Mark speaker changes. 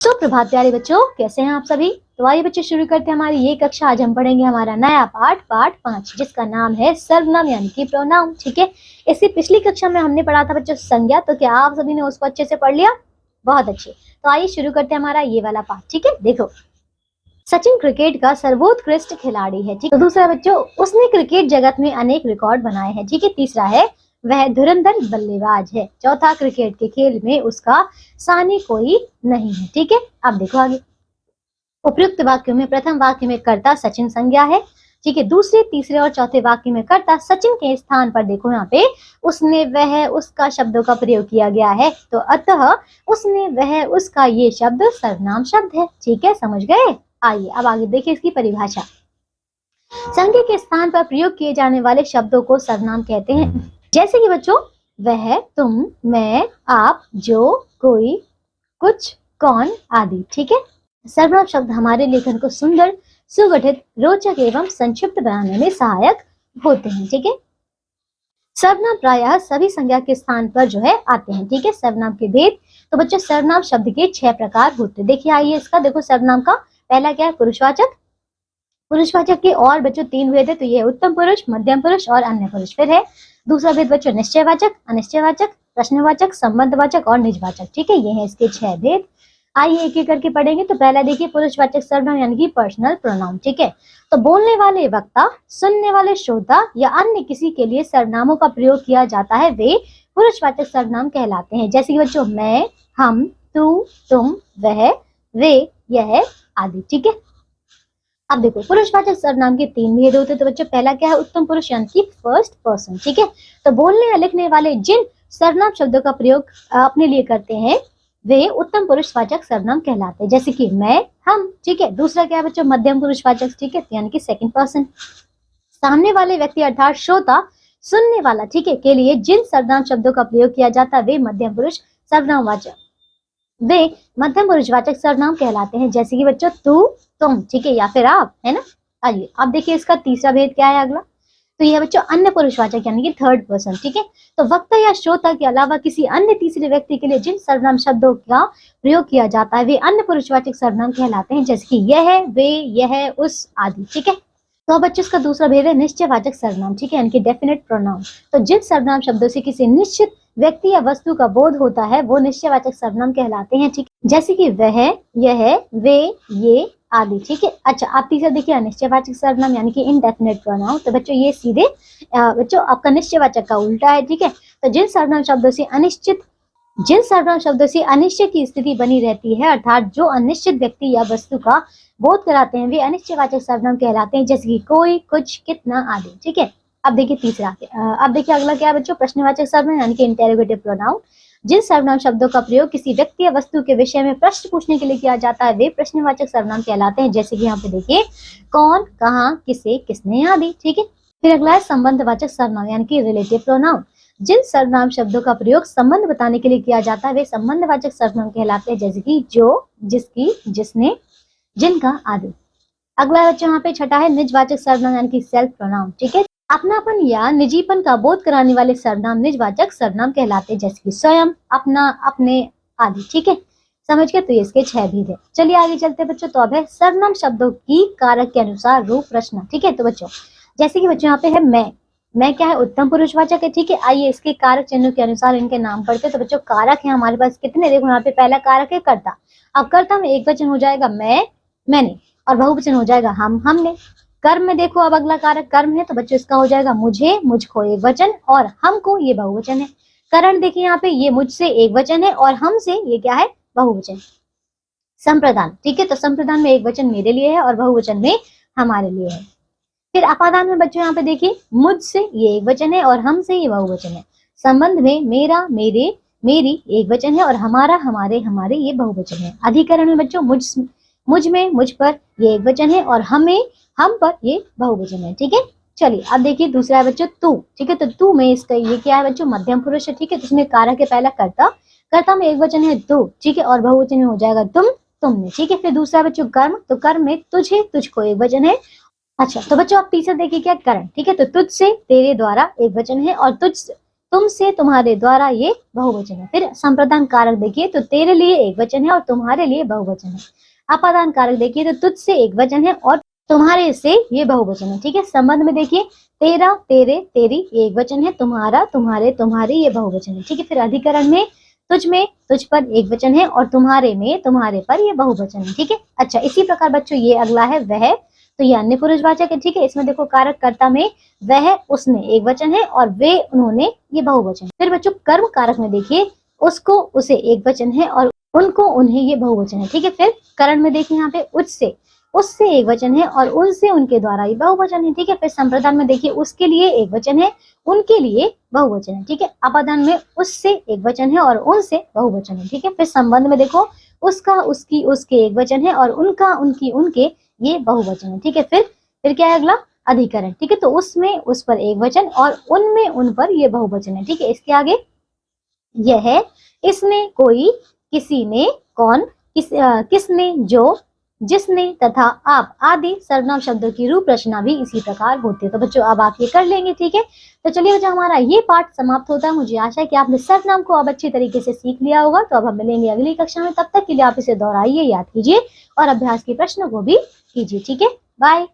Speaker 1: सुप्रभात प्यारे बच्चों, कैसे हैं आप सभी। तो आइए बच्चों शुरू करते हैं हमारी ये कक्षा। आज हम पढ़ेंगे हमारा नया पाठ 5 जिसका नाम है सर्वनाम यानी कि प्रोनाउन। ठीक है, इससे पिछली कक्षा में हमने पढ़ा था बच्चों संज्ञा, तो क्या आप सभी ने उसको अच्छे से पढ़ लिया? बहुत अच्छे। तो आइए शुरू करते हैं हमारा ये वाला पाठ। ठीक है, देखो सचिन क्रिकेट का सर्वोत्कृष्ट खिलाड़ी है। ठीक है, तो दूसरा बच्चों उसने क्रिकेट जगत में अनेक रिकॉर्ड बनाए हैं। ठीक है, तीसरा है वह धुरंधर बल्लेबाज है। चौथा क्रिकेट के खेल में उसका सानी कोई नहीं है। ठीक है, अब देखो आगे। उपयुक्त वाक्यों में प्रथम वाक्य में कर्ता सचिन संज्ञा है। ठीक है, दूसरे तीसरे और चौथे वाक्य में कर्ता सचिन के स्थान पर देखो यहाँ पे उसने वह उसका शब्दों का प्रयोग किया गया है। तो अतः उसने वह उसका ये शब्द सर्वनाम शब्द है। ठीक है, समझ गए। आइए अब आगे देखिए इसकी परिभाषा। संज्ञा के स्थान पर प्रयोग किए जाने वाले शब्दों को सर्वनाम कहते हैं। जैसे कि बच्चों वह, तुम, मैं, आप, जो, कोई, कुछ, कौन आदि। ठीक है, सर्वनाम शब्द हमारे लेखन को सुंदर, सुगठित, रोचक एवं संक्षिप्त बनाने में सहायक होते हैं। ठीक है, सर्वनाम प्रायः सभी संज्ञा के स्थान पर जो है आते हैं। ठीक है, सर्वनाम के भेद। तो बच्चों सर्वनाम शब्द के 6 प्रकार होते हैं। देखिए आइए इसका देखो। सर्वनाम का पहला क्या है? पुरुषवाचक। पुरुषवाचक के और बच्चों 3 भेद है। तो ये उत्तम पुरुष, मध्यम पुरुष और अन्य पुरुष। फिर है दूसरा भेद बच्चों निश्चयवाचक, अनिश्चयवाचक, प्रश्नवाचक, संबंधवाचक और निजवाचक। ठीक है, ये है इसके 6 भेद। आइए एक एक करके पढ़ेंगे। तो पहला देखिए पुरुषवाचक सर्वनाम यानी कि पर्सनल प्रोनाउन। ठीक है, तो बोलने वाले वक्ता, सुनने वाले श्रोता या अन्य किसी के लिए सर्वनामों का प्रयोग किया जाता है वे पुरुषवाचक सर्वनाम कहलाते हैं। जैसे कि बच्चों मैं, हम, तू, तुम, वह, वे, यह आदि। ठीक है, अब देखो पुरुषवाचक सर्वनाम के 3 भेद होते हैं। तो बच्चों पहला क्या है? उत्तम पुरुष यानी कि फर्स्ट पर्सन। ठीक है, तो बोलने या लिखने वाले जिन सर्वनाम शब्दों का प्रयोग अपने लिए करते हैं वे उत्तम पुरुषवाचक सर्वनाम कहलाते हैं। जैसे कि मैं, हम। ठीक है, दूसरा क्या है बच्चों? मध्यम पुरुषवाचक। ठीक है, यानी कि सेकंड पर्सन। सामने वाले व्यक्ति अर्थात श्रोता, सुनने वाला, ठीक है, के लिए जिन सर्वनाम शब्दों का प्रयोग किया जाता है वे मध्यम पुरुष पुरुषवाचक सर्वनाम कहलाते हैं। जैसे कि बच्चों तू, तुम, ठीक है, या फिर आप, है ना। आइए अब देखिए इसका तीसरा भेद क्या है अगला। तो यह बच्चों अन्य पुरुषवाचक यानी कि थर्ड पर्सन। ठीक है, तो वक्ता या श्रोता के अलावा किसी अन्य तीसरे व्यक्ति के लिए जिन सर्वनाम शब्दों का प्रयोग किया जाता है वे अन्य पुरुषवाचक सर्वनाम कहलाते हैं। जैसे कि यह, वे, यह, उस आदि। ठीक है, तो अब बच्चों इसका दूसरा भेद है निश्चयवाचक सर्वनाम। ठीक है, यानी कि डेफिनेट प्रोनाउन। तो जिन सर्वनाम शब्दों से किसी निश्चित व्यक्ति या वस्तु का बोध होता है वो निश्चयवाचक सर्वनाम कहलाते हैं। ठीक, जैसे कि वह, यह, वे, ये आदि। ठीक है, अच्छा आप तीसरा देखिए अनिश्चयवाचक सर्वनाम यानी कि इनडेफिनेट प्रोनाउन। तो बच्चों ये सीधे बच्चों आपका निश्चयवाचक का उल्टा है। ठीक है, तो जिन सर्वनाम शब्दों से अनिश्चित की स्थिति बनी रहती है अर्थात जो अनिश्चित व्यक्ति या वस्तु का बोध कराते हैं वे अनिश्चयवाचक सर्वनाम कहलाते हैं। जैसे कि कोई, कुछ, कितना आदि। ठीक है, अब देखिए तीसरा। अब देखिए अगला क्या है बच्चों? प्रश्नवाचक सर्वनाम यानी कि इंटेरोगेटिव प्रोनाउन। जिन सर्वनाम शब्दों का प्रयोग किसी व्यक्ति या वस्तु के विषय में प्रश्न पूछने के लिए किया जाता है वे प्रश्नवाचक सर्वनाम कहलाते हैं। जैसे कि यहाँ पे देखिए कौन, कहाँ, किसे, किसने आदि। ठीक है, फिर अगला है संबंधवाचक सर्वनाम यानी कि रिलेटिव प्रोनाउन। जिन सर्वनाम शब्दों का प्रयोग संबंध बताने के लिए किया जाता है वे संबंधवाचक सर्वनाम कहलाते हैं। जैसे कि जो, जिसकी, जिसने, जिनका आदि। अगला बच्चों यहाँ पे छठा है निजवाचक सर्वनाम यानी कि सेल्फ प्रोनाउन। ठीक है, अपनापन या निजीपन का बोध कराने वाले सर्वनाम निजवाचक सर्वनाम कहलाते हैं। जैसे कि स्वयं, अपना, अपने आदि। ठीक है, समझ गए। तो ये इसके 6 भेद है। चलिए आगे चलते हैं बच्चों। तो अब है सर्वनाम शब्दों की कारक के अनुसार रूप रचना। ठीक है, तो बच्चों जैसे कि बच्चों यहाँ पे है मैं क्या है? उत्तम पुरुषवाचक है। ठीक है, आइए इसके कारक चिन्हों के अनुसार इनके नाम पढ़ते हैं। तो बच्चों कारक है हमारे पास कितने? देखो यहाँ पे पहला कारक है कर्ता। अब कर्ता में एक वचन हो जाएगा मैं, मैंने, और बहुवचन हो जाएगा हम, हमने। कर्म में देखो अब अगला कारक कर्म है। तो बच्चों इसका हो जाएगा मुझे, मुझको एक वचन, और हमको ये बहुवचन है। करण देखिए यहाँ पे ये मुझसे एक वचन है और हमसे ये क्या है? बहुवचन। संप्रदान, ठीक है, तो संप्रदान में एक वचन मेरे लिए है और बहुवचन में हमारे लिए है। फिर अपादान में बच्चों यहाँ पे देखिए मुझसे ये एक वचन है और हमसे ये बहुवचन है। संबंध में मेरा, मेरे, मेरी एक वचन है और हमारा, हमारे, हमारे ये बहुवचन है। अधिकरण में बच्चों मुझ में, मुझ पर ये एक वचन है और हमें, हम पर ये बहुवचन है। ठीक है, चलिए अब देखिए दूसरा है बच्चों तू। ठीक है, तो तू में इसका ये क्या है बच्चों? मध्यम पुरुष है। ठीक है, तो इसमें कारक है पहला कर्ता। कर्ता में एक वचन है तू। ठीक है, और बहुवचन में हो जाएगा तुम, तुमने। ठीक है, फिर दूसरा बच्चों कर्म। तो कर्म में तुझे, तुझको एक वचन है। अच्छा तो बच्चों आप तीसरा देखिए क्या? करण। ठीक है, तो तुझ से, तेरे द्वारा एक वचन है और तुमसे, तुम्हारे द्वारा ये बहुवचन है। फिर संप्रदान कारक देखिए तो तेरे लिए एक वचन है और तुम्हारे लिए बहुवचन है। अपादान कारक देखिए तो तुझसे एक वचन है और तुम्हारे से ये बहुवचन है। ठीक है, संबंध में देखिए तेरा, तेरे, तेरी एक वचन है, तुम्हारा, तुम्हारे, तुम्हारी ये बहुवचन है। ठीक है, फिर अधिकरण में तुझ में, तुझ पर एक वचन है और तुम्हारे में, तुम्हारे पर ये बहुवचन है। ठीक है, अच्छा इसी प्रकार बच्चों ये अगला है वह, तो ये अन्य पुरुषवाचक है। ठीक है, इसमें देखो कारक कर्ता में वह, उसने एक वचन है और वे, उन्होंने ये बहुवचन है। फिर बच्चों कर्म कारक में देखिए उसको, उसे एक वचन है और उनको, उन्हें ये बहुवचन है। ठीक है, फिर करण में देखिए यहाँ पे उससे, उससे एक वचन है और उनसे, उनके द्वारा ये बहुवचन है। ठीक है, फिर संप्रदान में देखिए उसके लिए एक वचन है, उनके लिए बहुवचन है। ठीक है, अपादान में उससे एक वचन है और उनसे बहुवचन है। ठीक है, फिर संबंध में देखो उसका, उसकी, उसके एक वचन है और उनका, उनकी, उनके ये बहुवचन है। ठीक है, फिर क्या है अगला अधिकरण। ठीक है, तो उसमें, उस पर एक वचन और उनमें, उन पर ये बहुवचन है। ठीक है, इसके आगे यह, इसने, कोई, किसी ने, कौन, किसने, जो, जिसने तथा आप आदि सर्वनाम शब्दों की रूप रचना भी इसी प्रकार होती है। तो बच्चों अब आप ये कर लेंगे। ठीक है, तो चलिए बच्चों हमारा ये पाठ समाप्त होता है। मुझे आशा है कि आपने सर्वनाम को अब अच्छी तरीके से सीख लिया होगा। तो अब हम मिलेंगे अगली कक्षा में, तब तक के लिए आप इसे दोहराइए, याद कीजिए और अभ्यास के प्रश्नों को भी कीजिए। ठीक है, बाय।